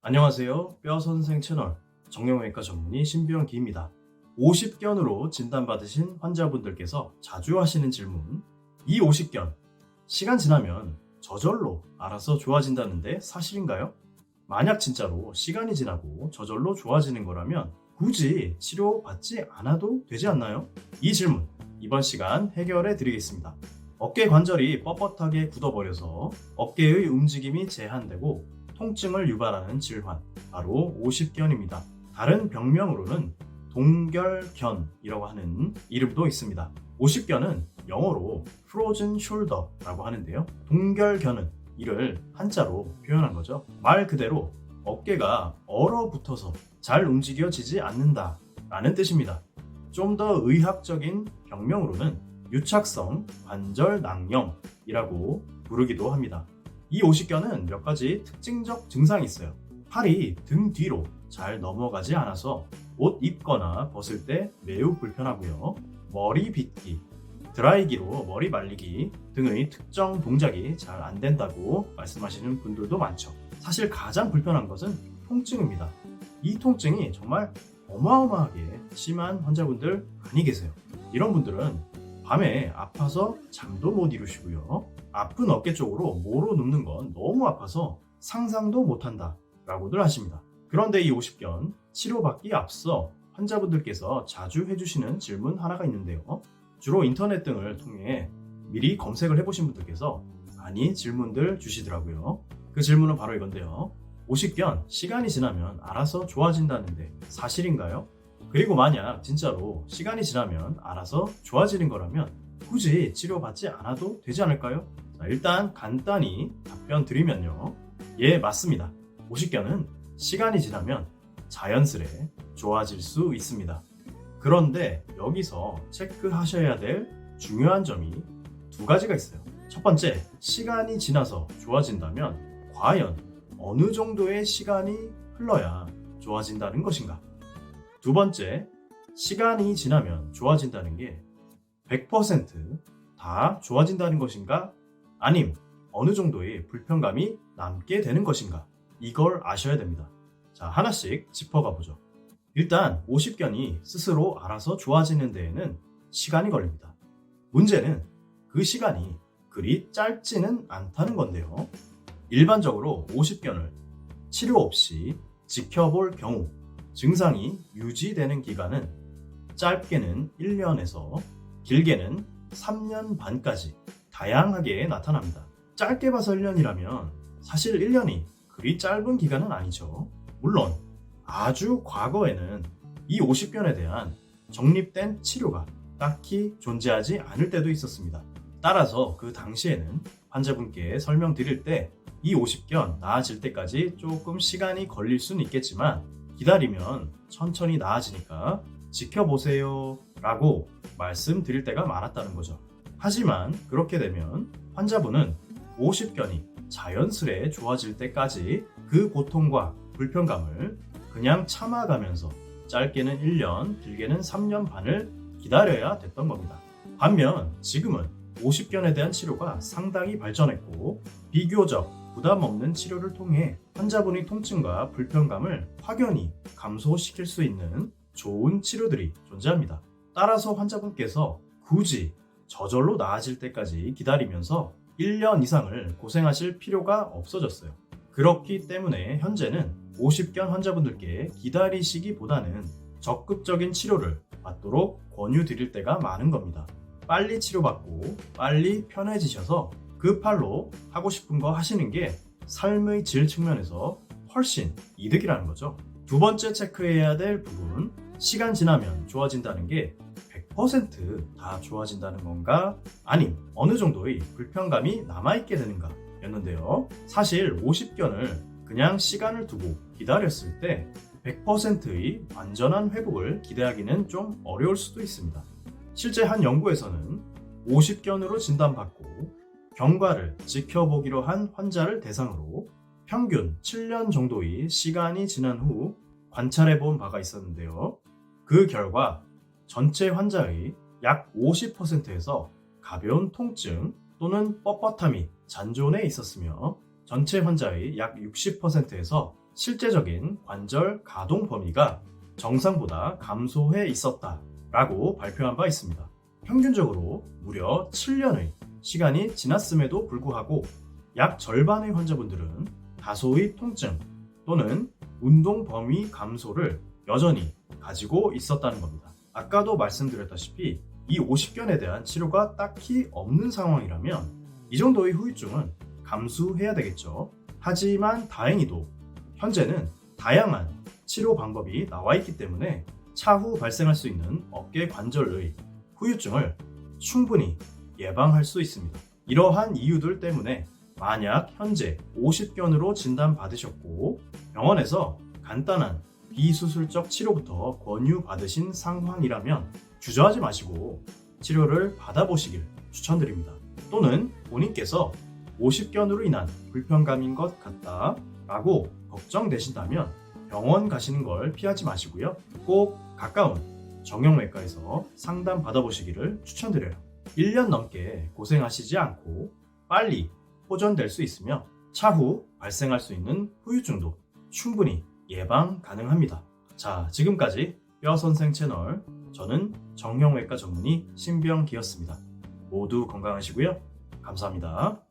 안녕하세요. 뼈선생 채널 정형외과 전문의 신비영 기입니다. 50견으로 진단받으신 환자분들께서 자주 하시는 질문, 이 50견, 시간 지나면 저절로 알아서 좋아진다는데 사실인가요? 만약 진짜로 시간이 지나고 저절로 좋아지는 거라면 굳이 치료받지 않아도 되지 않나요? 이 질문, 이번 시간 해결해 드리겠습니다. 어깨 관절이 뻣뻣하게 굳어버려서 어깨의 움직임이 제한되고 통증을 유발하는 질환, 바로 50견입니다. 다른 병명으로는 동결견이라고 하는 이름도 있습니다. 50견은 영어로 frozen shoulder라고 하는데요. 동결견은 이를 한자로 표현한 거죠. 말 그대로 어깨가 얼어붙어서 잘 움직여지지 않는다 라는 뜻입니다. 좀 더 의학적인 병명으로는 유착성 관절 낭염이라고 부르기도 합니다. 이 50견은 몇 가지 특징적 증상이 있어요. 팔이 등 뒤로 잘 넘어가지 않아서 옷 입거나 벗을 때 매우 불편하고요. 머리 빗기, 드라이기로 머리 말리기 등의 특정 동작이 잘 안 된다고 말씀하시는 분들도 많죠. 사실 가장 불편한 것은 통증입니다. 이 통증이 정말 어마어마하게 심한 환자분들 많이 계세요. 이런 분들은 밤에 아파서 잠도 못 이루시고요. 아픈 어깨 쪽으로 모로 눕는 건 너무 아파서 상상도 못한다 라고들 하십니다. 그런데 이 50견 치료받기 앞서 환자분들께서 자주 해주시는 질문 하나가 있는데요. 주로 인터넷 등을 통해 미리 검색을 해보신 분들께서 많이 질문들 주시더라고요. 그 질문은 바로 이건데요. 50견 시간이 지나면 알아서 좋아진다는데 사실인가요? 그리고 만약 진짜로 시간이 지나면 알아서 좋아지는 거라면 굳이 치료받지 않아도 되지 않을까요? 자, 일단 간단히 답변 드리면요. 예, 맞습니다. 50견은 시간이 지나면 자연스레 좋아질 수 있습니다. 그런데 여기서 체크하셔야 될 중요한 점이 두 가지가 있어요. 첫 번째, 시간이 지나서 좋아진다면 과연 어느 정도의 시간이 흘러야 좋아진다는 것인가? 두 번째, 시간이 지나면 좋아진다는 게 100% 좋아진다는 것인가? 아님 어느 정도의 불편감이 남게 되는 것인가? 이걸 아셔야 됩니다. 자, 하나씩 짚어가 보죠. 일단 50견이 스스로 알아서 좋아지는 데에는 시간이 걸립니다. 문제는 그 시간이 그리 짧지는 않다는 건데요. 일반적으로 50견을 치료 없이 지켜볼 경우 증상이 유지되는 기간은 짧게는 1년에서 길게는 3년 반까지 다양하게 나타납니다. 짧게 봐서 1년이라면 사실 1년이 그리 짧은 기간은 아니죠. 물론 아주 과거에는 이 50견에 대한 정립된 치료가 딱히 존재하지 않을 때도 있었습니다. 따라서 그 당시에는 환자분께 설명드릴 때 이 50견 나아질 때까지 조금 시간이 걸릴 수는 있겠지만 기다리면 천천히 나아지니까 지켜보세요 라고 말씀드릴 때가 많았다는 거죠. 하지만 그렇게 되면 환자분은 50견이 자연스레 좋아질 때까지 그 고통과 불편감을 그냥 참아가면서 짧게는 1년, 길게는 3년 반을 기다려야 됐던 겁니다. 반면 지금은 50견에 대한 치료가 상당히 발전했고 비교적 부담 없는 치료를 통해 환자분의 통증과 불편감을 확연히 감소시킬 수 있는 좋은 치료들이 존재합니다. 따라서 환자분께서 굳이 저절로 나아질 때까지 기다리면서 1년 이상을 고생하실 필요가 없어졌어요. 그렇기 때문에 현재는 50견 환자분들께 기다리시기보다는 적극적인 치료를 받도록 권유드릴 때가 많은 겁니다. 빨리 치료받고 빨리 편해지셔서 그 팔로 하고 싶은 거 하시는 게 삶의 질 측면에서 훨씬 이득이라는 거죠. 두 번째 체크해야 될 부분, 시간 지나면 좋아진다는 게 100% 좋아진다는 건가? 아님 어느 정도의 불편감이 남아있게 되는가? 였는데요. 사실 50견을 그냥 시간을 두고 기다렸을 때 100%의 완전한 회복을 기대하기는 좀 어려울 수도 있습니다. 실제 한 연구에서는 50견으로 진단받고 경과를 지켜보기로 한 환자를 대상으로 평균 7년 정도의 시간이 지난 후 관찰해 본 바가 있었는데요. 그 결과 전체 환자의 약 50%에서 가벼운 통증 또는 뻣뻣함이 잔존해 있었으며 전체 환자의 약 60%에서 실제적인 관절 가동 범위가 정상보다 감소해 있었다라고 발표한 바 있습니다. 평균적으로 무려 7년의 시간이 지났음에도 불구하고 약 절반의 환자분들은 다소의 통증 또는 운동 범위 감소를 여전히 가지고 있었다는 겁니다. 아까도 말씀드렸다시피 이 50견에 대한 치료가 딱히 없는 상황이라면 이 정도의 후유증은 감수해야 되겠죠. 하지만 다행히도 현재는 다양한 치료 방법이 나와 있기 때문에 차후 발생할 수 있는 어깨 관절의 후유증을 충분히 예방할 수 있습니다. 이러한 이유들 때문에 만약 현재 50견으로 진단받으셨고 병원에서 간단한 비수술적 치료부터 권유받으신 상황이라면 주저하지 마시고 치료를 받아보시길 추천드립니다. 또는 본인께서 50견으로 인한 불편감인 것 같다 라고 걱정되신다면 병원 가시는 걸 피하지 마시고요. 꼭 가까운 정형외과에서 상담 받아보시기를 추천드려요. 1년 넘게 고생하시지 않고 빨리 호전될 수 있으며 차후 발생할 수 있는 후유증도 충분히 예방 가능합니다. 자, 지금까지 뼈선생 채널 저는 정형외과 전문의 신병기였습니다. 모두 건강하시고요. 감사합니다.